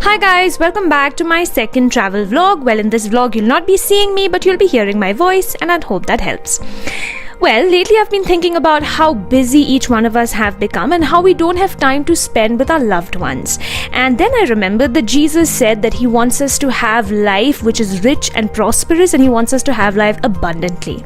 Hi guys, welcome back to my second travel vlog. Well, in this vlog you'll not be seeing me, but you'll be hearing my voice, and I'd hope that helps. Well, lately I've been thinking about how busy each one of us have become and how we don't have time to spend with our loved ones. And then I remembered that Jesus said that he wants us to have life which is rich and prosperous, and he wants us to have life abundantly.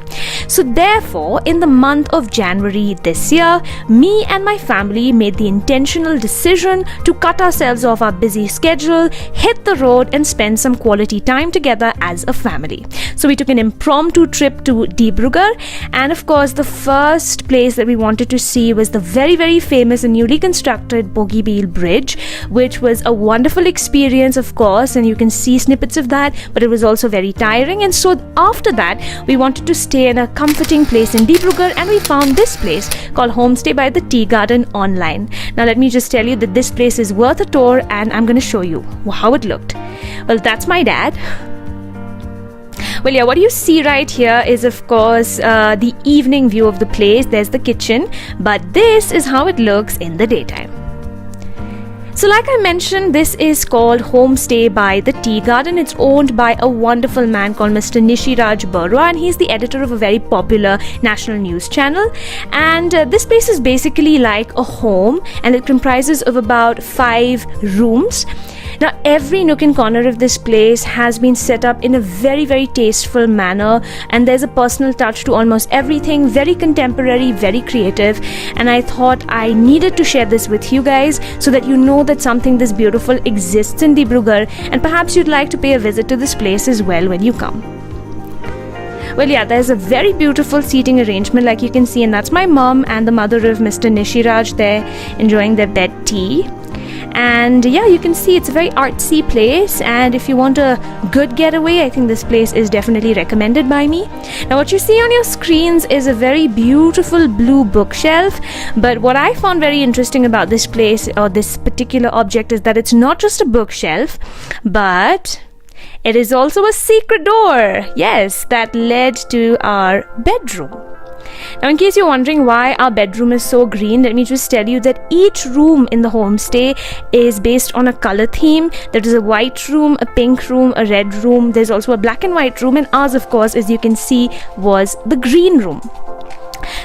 So therefore, in the month of January this year, me and my family made the intentional decision to cut ourselves off our busy schedule, hit the road, and spend some quality time together as a family. So we took an impromptu trip to Dibrugarh, and of course the first place that we wanted to see was the very, very famous and newly constructed bogging bridge, which was a wonderful experience, of course, and you can see snippets of that, but it was also very tiring. And so after that we wanted to stay in a comforting place in Dibrugarh, and we found this place called Homestay by the Tea Garden online. Now let me just tell you that this place is worth a tour, and I'm going to show you how it looked. Well, that's my dad. Well, yeah, what you see right here is, of course, the evening view of the place. There's the kitchen, but this is how it looks in the daytime. So like I mentioned, this is called Homestay by the Tea Garden. It's owned by a wonderful man called Mr. Barua, and he's the editor of a very popular national news channel. And this place is basically like a home, and it comprises of about 5 rooms. Now, every nook and corner of this place has been set up in a very, very tasteful manner, and there's a personal touch to almost everything, very contemporary, very creative. And I thought I needed to share this with you guys so that you know that something this beautiful exists in Dibrugarh, and perhaps you'd like to pay a visit to this place as well when you come. Well, yeah, there's a very beautiful seating arrangement like you can see, and that's my mom and the mother of Mr. Nishiraj there enjoying their bed tea. And yeah, you can see it's a very artsy place, and if you want a good getaway, I think this place is definitely recommended by me. Now what you see on your screens is a very beautiful blue bookshelf, but what I found very interesting about this place, or this particular object, is that it's not just a bookshelf, but it is also a secret door, yes, that led to our bedroom. Now, in case you're wondering why our bedroom is so green, let me just tell you that each room in the homestay is based on a color theme. There is a white room, a pink room, a red room. There's also a black and white room, and ours, of course, as you can see, was the green room.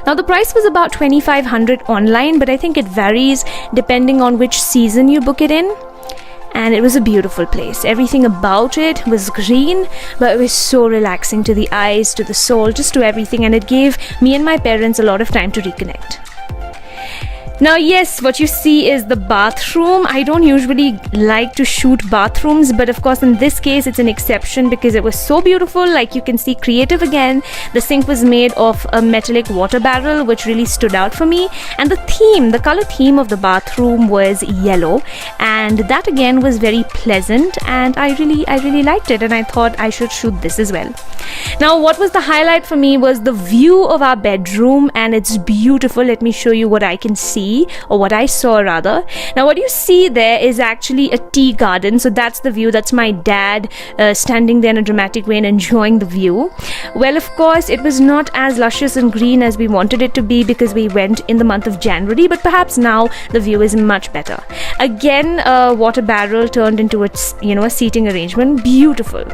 Now, the price was about 2,500 online, but I think it varies depending on which season you book it in. And it was a beautiful place. Everything about it was green, but it was so relaxing to the eyes, to the soul, just to everything, and it gave me and my parents a lot of time to reconnect. Now, yes, what you see is the bathroom. I don't usually like to shoot bathrooms, but of course in this case it's an exception because it was so beautiful. Like you can see, creative again. The sink was made of a metallic water barrel, which really stood out for me. And the color theme of the bathroom was yellow, and that again was very pleasant, and I really liked it, and I thought I should shoot this as well. Now, what was the highlight for me was the view of our bedroom, and it's beautiful. Let me show you what I can see, or what I saw rather. Now what you see there is actually a tea garden, so that's the view. That's my dad standing there in a dramatic way and enjoying the view. Well, of course it was not as luscious and green as we wanted it to be because we went in the month of January, but perhaps now the view is much better. Again, a water barrel turned into a seating arrangement. Beautiful.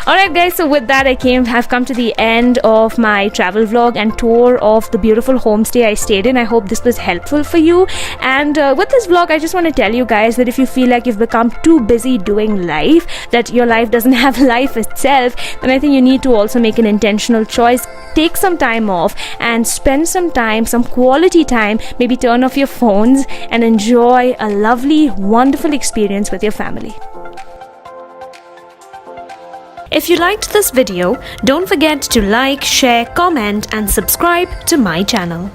Alright guys, so with that have come to the end of my travel vlog and tour of the beautiful homestay I stayed in. I hope this was helpful for you, and with this vlog I just want to tell you guys that if you feel like you've become too busy doing life, that your life doesn't have life itself, then I think you need to also make an intentional choice. Take some time off and spend some time, some quality time, maybe turn off your phones and enjoy a lovely, wonderful experience with your family. If you liked this video, don't forget to like, share, comment and subscribe to my channel.